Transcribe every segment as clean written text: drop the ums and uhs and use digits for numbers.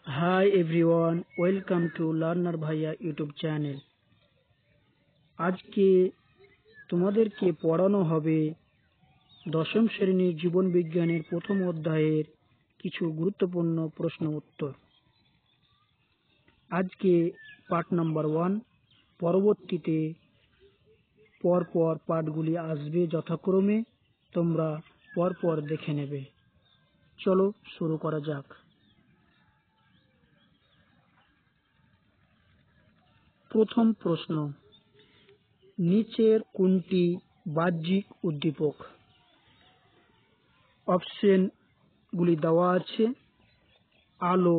Hi everyone, welcome to Learner ভাইয়া YouTube channel. আজকে তোমাদেরকে পড়ানো হবে দশম শ্রেণীর জীবন বিজ্ঞানের প্রথম অধ্যায়ের কিছু গুরুত্বপূর্ণ প্রশ্ন উত্তর। আজকে পার্ট নাম্বার 1, পরবর্তীতে পরপর পাঠগুলি আসবে যথাক্রমে, তোমরা পরপর দেখে নেবে। চলো শুরু করা যাক। প্রথম প্রশ্ন, নিচের কোনটি বাহ্যিক উদ্দীপক? অপশনগুলি দেওয়া আছে: আলো,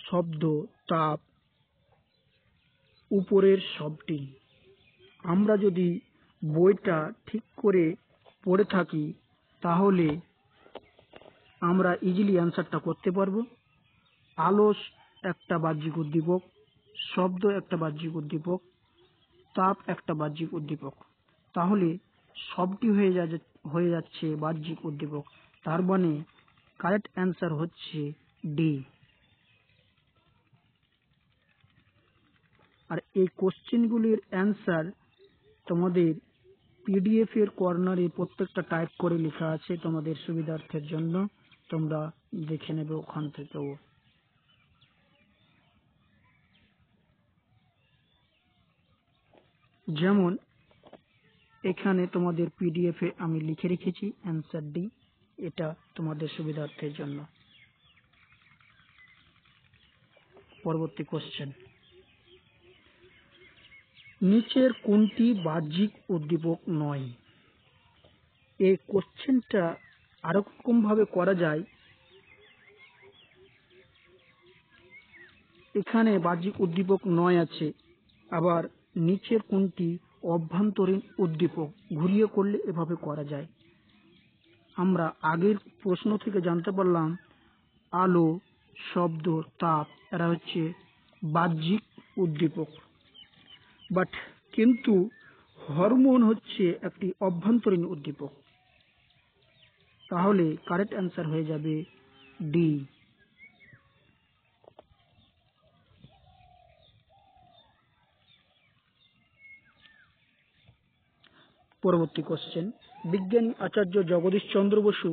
শব্দ, তাপ, উপরের সবটি। আমরা যদি বইটা ঠিক করে পড়ে থাকি তাহলে আমরা ইজিলি অ্যান্সারটা করতে পারবো। আলো একটা বাহ্যিক উদ্দীপক, শব্দ একটা বাহ্যিক উদ্দীপক, তাপ একটা বাহ্যিক উদ্দীপক। তাহলে সবটি হয়ে যাচ্ছে বাহ্যিক উদ্দীপক। তার মানে কারেক্ট অ্যান্সার হচ্ছে ডি। আর এই কোশ্চেনগুলির অ্যান্সার তোমাদের পিডিএফ এর কর্নারে প্রত্যেকটা টাইপ করে লেখা আছে, তোমাদের সুবিধার্থের জন্য তোমরা দেখে নেবে ওখান থেকেও। যেমন এখানে তোমাদের পিডিএফ এ আমি লিখে রেখেছি অ্যান্সার ডি, এটা তোমাদের সুবিধার্থের জন্য। পরবর্তী কোশ্চেন, নিচের কোনটি বাহ্যিক উদ্দীপক নয়? এই কোশ্চেনটা আরো রকম ভাবে করা যায়। এখানে বাহ্যিক উদ্দীপক নয় আছে, আবার নিচের কোনটি অভ্যন্তরীণ উদ্দীপক, ঘুরিয়ে করলে এভাবে করা যায়। আমরা আগের প্রশ্ন থেকে জানতে পারলাম আলো, শব্দ, তাপ এরা হচ্ছে বাহ্যিক উদ্দীপক, বাট কিন্তু হরমোন হচ্ছে একটি অভ্যন্তরীণ উদ্দীপক। তাহলে কারেক্ট অ্যান্সার হয়ে যাবে ডি। পরবর্তী কোশ্চেন, বিজ্ঞানী আচার্য জগদীশ চন্দ্র বসু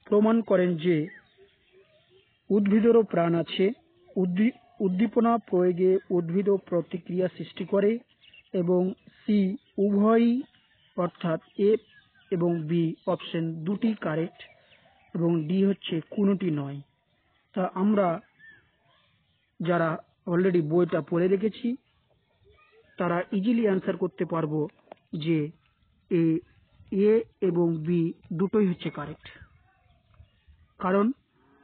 প্রমাণ করেন যে উদ্ভিদেরও প্রাণ আছে, উদ্দীপনা প্রয়োগে উদ্ভিদ প্রতিক্রিয়া সৃষ্টি করে, এবং সি উভয়ই অর্থাৎ এ এবং বি অপশন দুটি কারেক্ট, এবং ডি হচ্ছে কোনটি নয়। তা আমরা যারা অলরেডি বইটা পড়ে রেখেছি তারা ইজিলি অ্যান্সার করতে পারবো যে এ এবং বি দুটোই হচ্ছে কারেক্ট। কারণ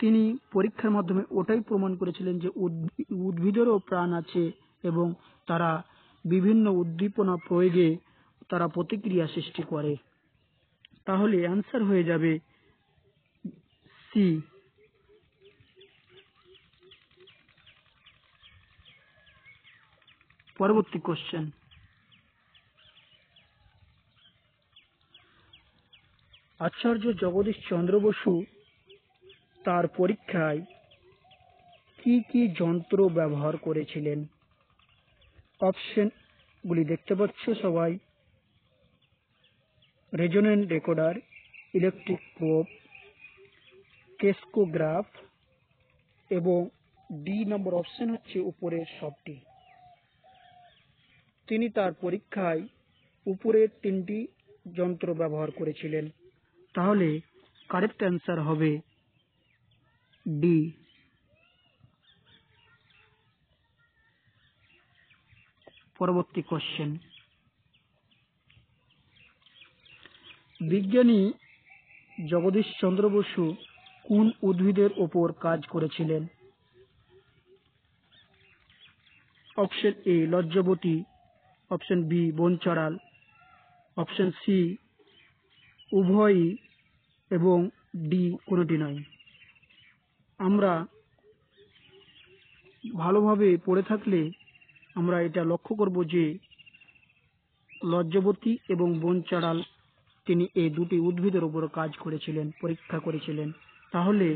তিনি পরীক্ষার মাধ্যমে ওটাই প্রমাণ করেছিলেন যে উদ্ভিদেরও প্রাণ আছে এবং তারা বিভিন্ন উদ্দীপনা প্রয়োগে তারা প্রতিক্রিয়া সৃষ্টি করে। তাহলে অ্যান্সার হয়ে যাবে সি। পরবর্তী কোশ্চেন, আচার্য জগদীশ চন্দ্র বসু তার পরীক্ষায় কি কি যন্ত্র ব্যবহার করেছিলেন? অপশনগুলি দেখতে পাচ্ছ সবাই: resonant recorder, electric probe, crescograph, এবং ডি নম্বর অপশন হচ্ছে উপরের সবটি। তিনি তার পরীক্ষায় উপরের তিনটি যন্ত্র ব্যবহার করেছিলেন। তাহলে কারেক্ট অ্যান্সার হবে ডি। পরবর্তী কোশ্চেন, বিজ্ঞানী জগদীশ চন্দ্র বসু কোন উদ্ভিদের ওপর কাজ করেছিলেন? অপশন এ লজ্জাবতী, অপশন বি বনচাঁড়াল, অপশন সি উভয়ই, এবং ডি কোনটি নয়। আমরা ভালোভাবে পড়ে থাকলে আমরা এটা লক্ষ্য করব যে লজ্জাবতী এবং বনচাঁড়াল তিনি এই দুটি উদ্ভিদের উপর কাজ করেছিলেন, পরীক্ষা করেছিলেন। তাহলে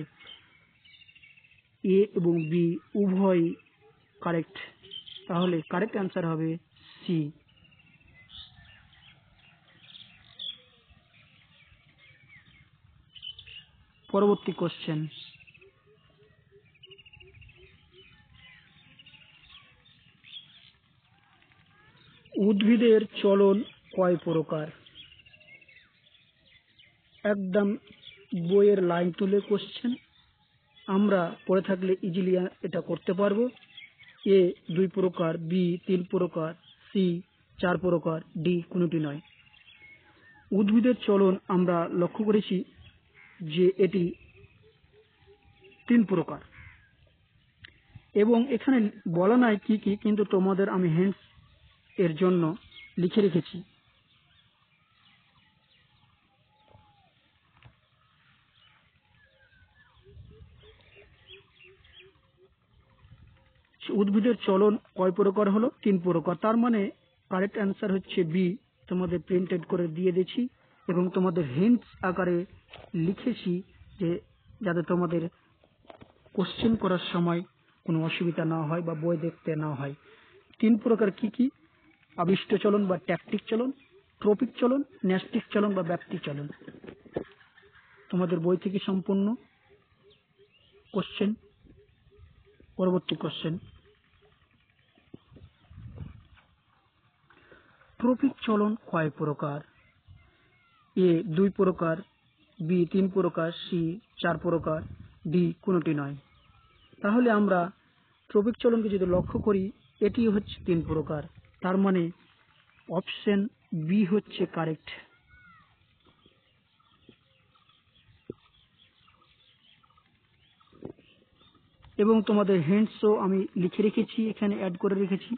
এ এবং বি উভয় কারেক্ট। তাহলে কারেক্ট অ্যান্সার হবে সি। পরবর্তী কোশ্চেন, উদ্ভিদের চলন কয় প্রকার? একদম বইয়ের লাইন তুলে কোশ্চেন, আমরা পড়ে থাকলে ইজিলি এটা করতে পারবো। এ 2 প্রকার, বি 3 প্রকার, সি 4 প্রকার, ডি কোনোটি নয়। উদ্ভিদের চলন আমরা লক্ষ্য করেছি যে এটি 3 প্রকার, এবং এখানে বলা নাই কি কি, কিন্তু তোমাদের আমি হিন্টস এর জন্য লিখে রেখেছি। উদ্ভিদের চলন কয় প্রকার হলো? 3 প্রকার। তার মানে কারেক্ট অ্যান্সার হচ্ছে বি। তোমাদের প্রিন্টেড করে দিয়ে দিয়েছি এবং তোমাদের হিন্টস আকারে লিখেছি, যে যাতে তোমাদের কোশ্চেন করার সময় কোনো অসুবিধা না হয় বা বই দেখতে না হয়। 3 প্রকার কি কি? আবিষ্ট চলন বা ট্যাকটিক চলন, ট্রপিক চলন, ন্যাস্টিক চলন বা ব্যাপ্তিক চলন। তোমাদের বই থেকে সম্পূর্ণ কোশ্চেন। পরবর্তী কোশ্চেন, ট্রপিক চলন কয় প্রকার? এ 2 প্রকার, বি 3 প্রকার, সি 4 প্রকার, ডি কোনোটি নয়। তাহলে আমরা ট্রপিক চলনকে যদি লক্ষ্য করি, এটি হচ্ছে 3 প্রকার। তার মানে অপশন বি হচ্ছে কারেক্ট। এবং তোমাদের হিন্টসও আমি লিখে রেখেছি, এখানে অ্যাড করে রেখেছি।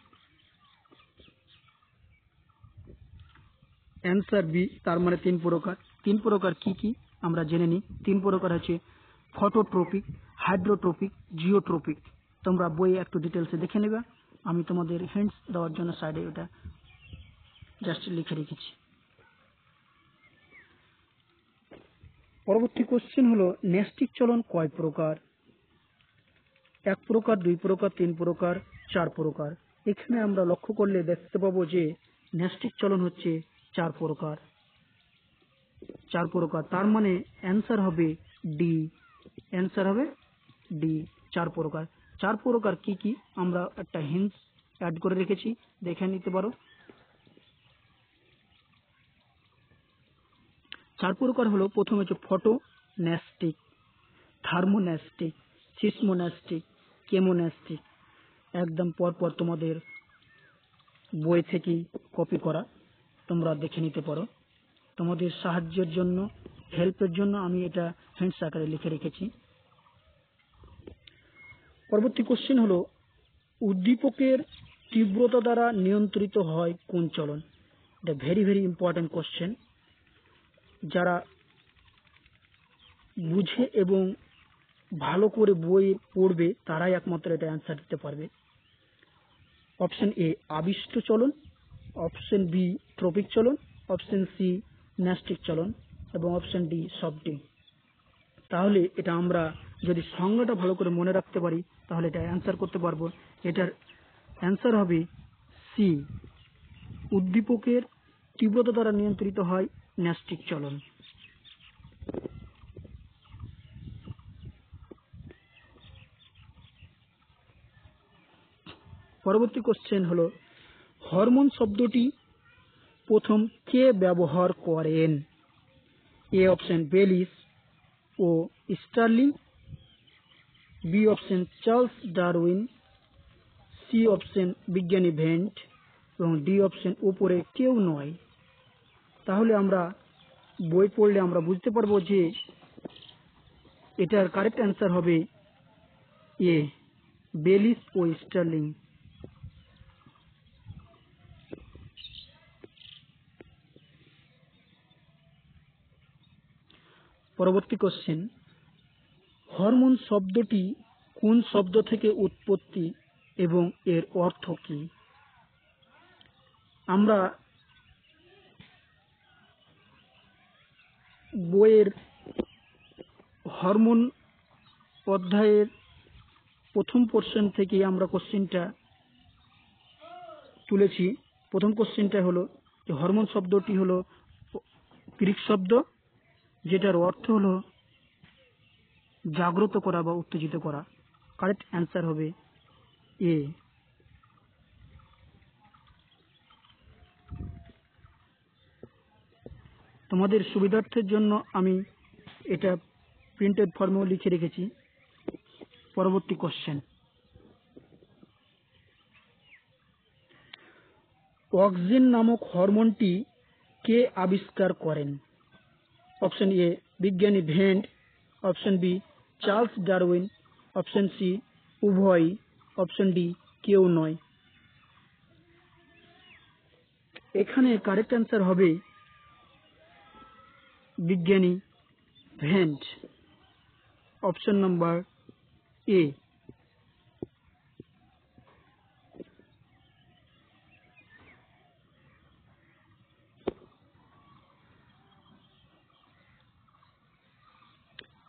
অ্যান্সার বি, তার মানে 3 প্রকার। 3 প্রকার কি কি আমরা জেনে নিই। 3 প্রকার হচ্ছে ফটোট্রপিক, হাইড্রোট্রপিক, জিওট্রপিক। তোমরা বইয়ে একটু ডিটেলসে দেখে নেবে, আমি তোমাদের হিন্টস দেওয়ার জন্য সাইডে ওটা জাস্ট লিখে রেখেছি। পরবর্তী কোশ্চেন হলো, ন্যাস্টিক চলন কয় প্রকার? 1 প্রকার, 2 প্রকার, 3 প্রকার, 4 প্রকার। এখানে আমরা লক্ষ্য করলে দেখতে পাবো যে ন্যাস্টিক চলন হচ্ছে 4 প্রকার। 4 প্রকার, তার মানে অ্যান্সার হবে ডি। অ্যান্সার হবে ডি, 4 প্রকার। 4 প্রকার কি কি আমরা একটা হিন্টস অ্যাড করে রেখেছি, দেখে নিতে পারো। 4 প্রকার হলো, প্রথমে হচ্ছে ফটোন্যাস্টিক, থার্মোন্যাস্টিক, সিসমোন্যাস্টিক, কেমোন্যাস্টিক। একদম পরপর তোমাদের বই থেকেই কপি করা, তোমরা দেখে নিতে পারো। তোমাদের সাহায্যের জন্য, হেল্পের জন্য আমি এটা হিন্টস আকারে লিখে রেখেছি। পরবর্তী কোশ্চেন হলো, উদ্দীপকের তীব্রতা দ্বারা নিয়ন্ত্রিত হয় কোন চলন? এটা ভেরি ভেরি ইম্পর্টেন্ট কোশ্চেন। যারা বুঝে এবং ভালো করে বই পড়বে তারাই একমাত্র এটা অ্যান্সার দিতে পারবে। অপশন এ আবিষ্ট চলন, অপশন বি ট্রপিক চলন, অপশন সি ন্যাস্টিক চলন এবং অপশন ডি সবটি। তাহলে এটা আমরা যদি সংজ্ঞাটা ভালো করে মনে রাখতে পারি তাহলে এটা অ্যান্সার করতে পারবো। এটার অ্যান্সার হবে সি, উদ্দীপকের তীব্রতা দ্বারা নিয়ন্ত্রিত হয় ন্যাস্টিক চলন। পরবর্তী কোশ্চেন হলো, হরমোন শব্দটি প্রথম কে ব্যবহার করেন? এ অপশন বেলিস ও Starling, B option Charles Darwin, C option বিজ্ঞানী ভেন্ট এবং ডি অপশন উপরে কেউ নয়। তাহলে আমরা বই পড়লে আমরা বুঝতে পারবো যে এটার কারেক্ট অ্যান্সার হবে এ, বেলিস ও স্টার্লিং। পরবর্তী কোশ্চেন, হরমোন শব্দটি কোন শব্দ থেকে উৎপত্তি এবং এর অর্থ কি? আমরা বইয়ের হরমোন অধ্যায়ের প্রথম পোর্শন থেকে আমরা কোশ্চেনটা তুলেছি। প্রথম কোশ্চেনটা হলো যে হরমোন শব্দটি হলো গ্রিক শব্দ, যেটার অর্থ হলো জাগ্রত করা বা উত্তেজিত করা। কারেক্ট অ্যান্সার হবে এ। তোমাদের সুবিধার্থের জন্য আমি এটা প্রিন্টেড ফর্মেও লিখে রেখেছি। পরবর্তী কোশ্চেন, অক্সিন নামক হরমোনটি কে আবিষ্কার করেন? অপশন এ বিজ্ঞানী Went, option B Charles Darwin, option C উভয়ই, অপশন ডি কেউ নয়। এখানে কারেক্ট অ্যান্সার হবে বিজ্ঞানী ভেন্ট, অপশন নাম্বার এ।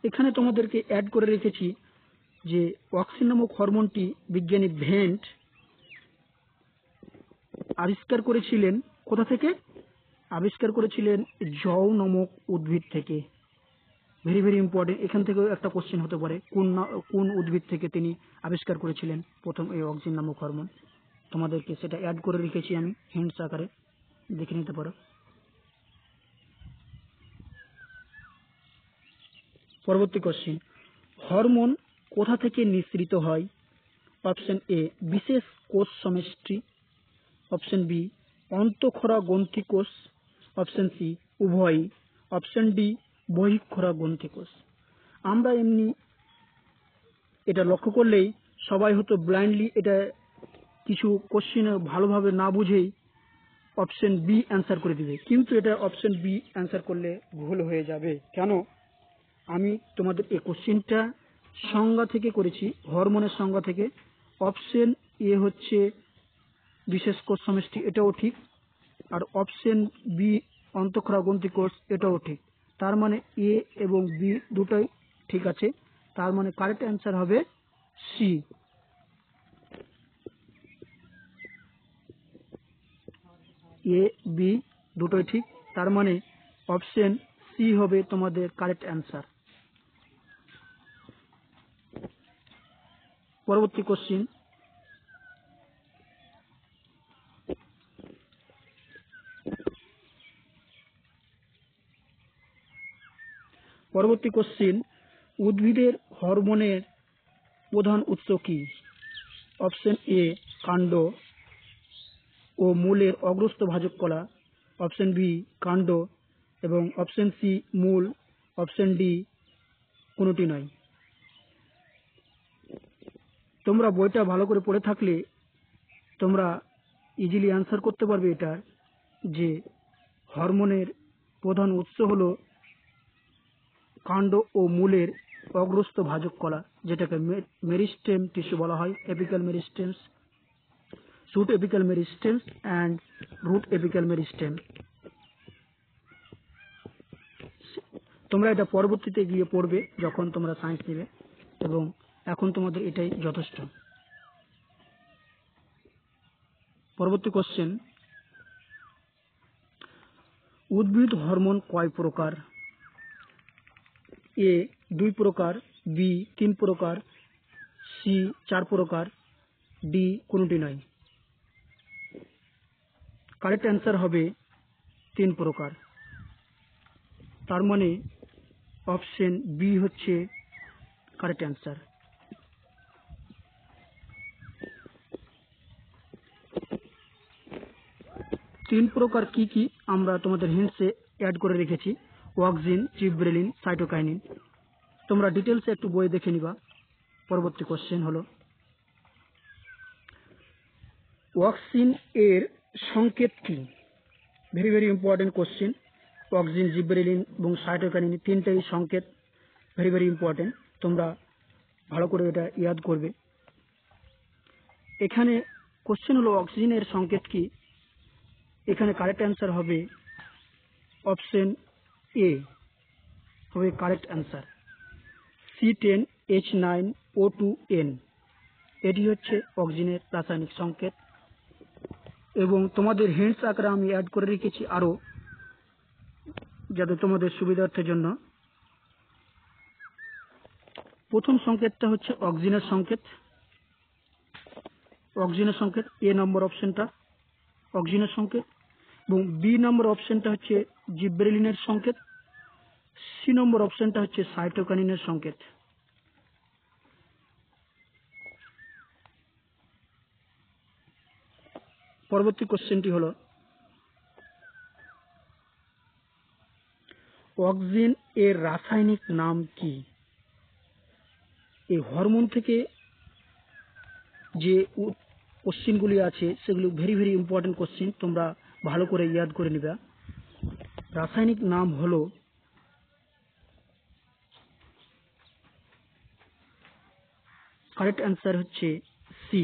এখানে তোমাদেরকে অ্যাড করে রেখেছি যে অক্সিন নামক হরমোনটি বিজ্ঞানী ভেন্ট আবিষ্কার করেছিলেন কোথা থেকে? আবিষ্কার করেছিলেন জও নামক উদ্ভিদ থেকে। ভেরি ভেরি ইম্পর্টেন্ট, এখান থেকেও একটা কোশ্চেন হতে পারে, কোন উদ্ভিদ থেকে তিনি আবিষ্কার করেছিলেন প্রথম এই অক্সিন নামক হরমোন। তোমাদেরকে সেটা অ্যাড করে রেখেছি আমি হিন্টস আকারে, দেখে নিতে পারো। পরবর্তী কোশ্চেন, হরমোন কোথা থেকে নিঃসৃত হয়? অপশন এ বিশেষ কোষ সমষ্টি, অপশন বি অন্তঃক্ষরা গ্রন্থি কোষ, অপশন সি উভয়ই, অপশন ডি বহিঃক্ষরা গ্রন্থি কোষ। আমরা এমনি এটা লক্ষ্য করলেই সবাই হয়তো ব্লাইন্ডলি এটা কিছু কোশ্চেন ভালোভাবে না বুঝেই অপশন বি অ্যান্সার করে দিবে, কিন্তু এটা অপশন বি অ্যান্সার করলে ভুল হয়ে যাবে। কেন? আমি তোমাদের এই কোশ্চেনটা সংজ্ঞা থেকে করেছি, হরমোনের সংজ্ঞা থেকে। অপশন এ হচ্ছে বিশেষ কোষ সমষ্টি, এটাও ঠিক, আর অপশন বি অন্তঃক্ষরা গ্রন্থি কোষ, এটাও ঠিক। তার মানে এ এবং বি দুটোই ঠিক আছে। তার মানে কারেক্ট অ্যান্সার হবে সি। এ বি দুটোই ঠিক, তার মানে অপশন সি হবে তোমাদের কারেক্ট অ্যান্সার। পরবর্তী কোশ্চেন, উদ্ভিদের হরমোনের প্রধান উৎস কি? অপশন এ কাণ্ড ও মূলের অগ্রস্থ ভাজক কলা, অপশন বি কাণ্ড এবং অপশন সি মূল, অপশন ডি কোনোটি নয়। তোমরা বইটা ভালো করে পড়ে থাকলে তোমরা ইজিলি অ্যান্সার করতে পারবে এটার, যে হরমোনের প্রধান উৎস হলো কাণ্ড ও মূলের অগ্রস্থ ভাজক কলা, যেটাকে মেরিস্টেম টিস্যু বলা হয়। Apical meristems, shoot apical meristems and root apical meristem. তোমরা এটা পরবর্তীতে গিয়ে পড়বে যখন তোমরা সায়েন্স নেবে, এবং এখন তোমাদের এটাই যথেষ্ট। পরবর্তী কোশ্চেন, উদ্ভিদ হরমোন কয় প্রকার? এ 2 প্রকার, বি 3 প্রকার, সি 4 প্রকার, ডি কোনোটি নয়। কারেক্ট অ্যান্সার হবে 3 প্রকার। তার মানে অপশন বি হচ্ছে কারেক্ট অ্যান্সার। তিন প্রকার কি কি আমরা তোমাদের হিন্টসে অ্যাড করে রেখেছি, অক্সিন, জিবরেলিন, সাইটোকাইনিন। তোমরা ডিটেলসে একটু বই দেখে নিবা। পরবর্তী কোশ্চেন হলো, অক্সিন এর সংকেত কি? Very very important question. Auxin, gibberellin এবং সাইটোকাইনিন তিনটাই সংকেত, ভেরি ভেরি ইম্পর্টেন্ট। তোমরা ভালো করে এটা ইয়াদ করবে। এখানে কোশ্চেন হলো অক্সিজেনের সংকেত কি? এখানে কারেক্ট অ্যান্সার হবে অপশন এ হবে কারেক্ট অ্যান্সার, C10H9O2N। এটি হচ্ছে অক্সিজেনের রাসায়নিক সংকেত। এবং তোমাদের হিন্টস আকারে আমি অ্যাড করে রেখেছি আরো, যাতে তোমাদের সুবিধার্থের জন্য। প্রথম সংকেতটা হচ্ছে অক্সিজেনের সংকেত। অক্সিজেনের সংকেত এ নম্বর অপশনটা অক্সিজেনের সংকেত, এবং বি নম্বর অপশনটা হচ্ছে জিব্রেলিনের সংকেত, সি নম্বর অপশনটা হচ্ছে সাইটোকাইনিনের সংকেত। পরবর্তী কোশ্চেনটি হলো, অক্সিজেন এর রাসায়নিক নাম কি? এই হরমোন থেকে যে কোশ্চেনগুলি আছে সেগুলো ভেরি ইম্পর্টেন্ট কোশ্চেন, তোমরা ভালো করে ইয়াদ করে নিবা। রাসায়নিক নাম হলো কারেক্ট অ্যান্সার হচ্ছে সি,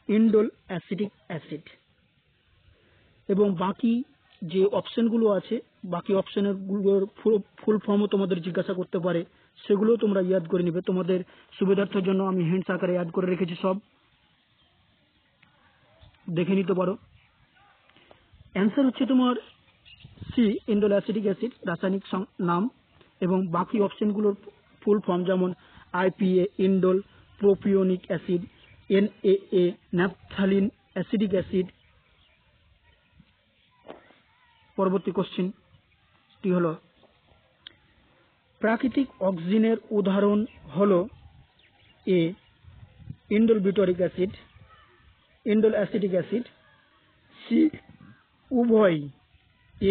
ইন্ডোল অ্যাসিটিক অ্যাসিড। এবং বাকি যে অপশনগুলো আছে, বাকি অপশনগুলোর ফুল ফর্মও তোমাদের জিজ্ঞাসা করতে পারে, সেগুলোও তোমরা ইয়াদ করে নিবে। তোমাদের সুবিধার্থের জন্য আমি হিন্টস আকারে অ্যাড করে রেখেছি, সব দেখে নিতে পারো। অ্যান্সার হচ্ছে তোমার সি, ইন্ডোল অ্যাসিটিক অ্যাসিড রাসায়নিক নাম। এবং বাকি অপশনগুলোর ফুল ফর্ম যেমন IPA indole propionic acid, NAA naphthalene acetic acid. পরবর্তী কোশ্চেনটি হলো, প্রাকৃতিক অক্সিজেনের উদাহরণ হলো A indole butyric acid, indole acetic acid, C উভয়,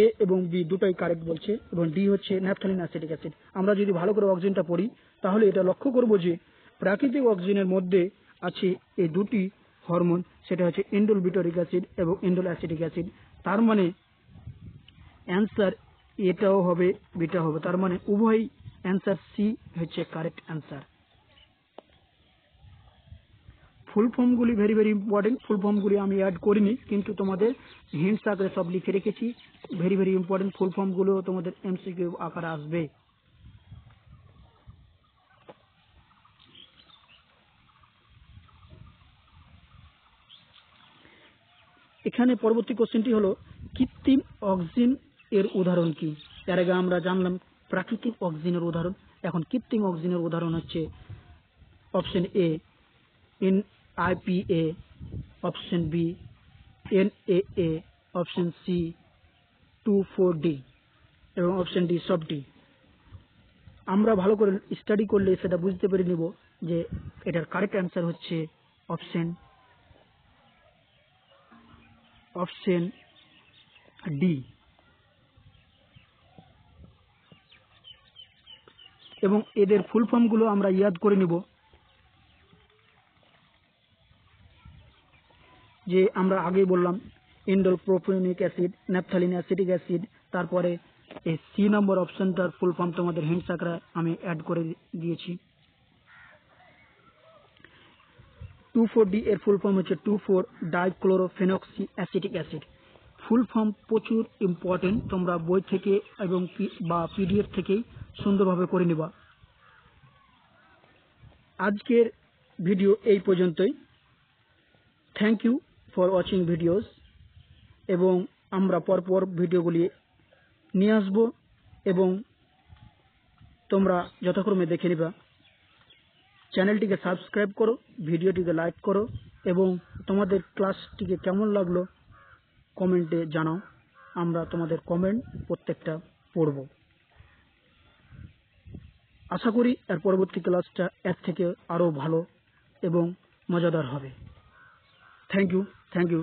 এ এবং বি দুটোই কারেক্ট বলছে, এবং ডি হচ্ছে ন্যাপথালিন অ্যাসিটিক অ্যাসিড। আমরা যদি ভালো করে অক্সিজেনটা পড়ি তাহলে এটা লক্ষ্য করব যে প্রাকৃতিক অক্সিজেনের মধ্যে আছে এই দুটি হরমোন, সেটা হচ্ছে ইন্ডোল বিউটারিক অ্যাসিড এবং ইন্ডোল অ্যাসিটিক অ্যাসিড। তার মানে অ্যান্সার এটাও হবে বিটা হবে, তার মানে উভয় অ্যান্সার সি হচ্ছে কারেক্ট অ্যান্সার। ফুল ফর্মগুলি ভেরি ইম্পর্টেন্ট, ফুল ফর্মগুলি আমি অ্যাড করিনি, কিন্তু তোমাদের হিন্টস আকারে সব লিখে রেখেছি। ভেরি ইম্পর্টেন্ট, ফুল ফর্মগুলো তোমাদের এমসিকিউ আকারে আসবে। এখানে পরবর্তী কোশ্চেনটি হলো, কৃত্রিম অক্সিজেন এর উদাহরণ কি? এর আগে আমরা জানলাম প্রাকৃতিক অক্সিজেনের উদাহরণ, এখন কৃত্রিম অক্সিজেনের উদাহরণ হচ্ছে option A IPA, option B NAA, option C 2,4-D এবং অপশন ডি সব ডি। আমরা ভালো করে স্টাডি করলে সেটা বুঝতে পেরে নিব যে এটার কারেক্ট অ্যান্সার হচ্ছে অপশন ডি। এবং এদের ফুল ফর্মগুলো আমরা ইয়াদ করে নিব, যে আমরা আগেই বললাম indole propionic acid, naphthalene acetic acid. তারপরে এই সি নম্বর অপশনটার ফুল ফর্ম তোমাদের হিন্টস আকারে আমি অ্যাড করে দিয়েছি। 2,4-D এর ফুল ফর্ম হচ্ছে 2,4-ডাইক্লোরোফেনক্সি অ্যাসিটিক অ্যাসিড। ফুল ফর্ম প্রচুর ইম্পর্টেন্ট, তোমরা বই থেকে এবং বা পিডিএফ থেকেই সুন্দরভাবে করে নিবা। আজকের ভিডিও এই পর্যন্তই। Thank you for watching videos, এবং আমরা পরপর ভিডিওগুলি নিয়ে আসব এবং তোমরা যথাক্রমে দেখে নিবা। চ্যানেলটিকে সাবস্ক্রাইব করো, ভিডিওটিকে লাইক করো, এবং তোমাদের ক্লাসটিকে কেমন লাগলো কমেন্টে জানাও। আমরা তোমাদের কমেন্ট প্রত্যেকটা পড়ব। আশা করি এর পরবর্তী ক্লাসটা এর থেকে আরো ভালো এবং মজাদার হবে। Thank you.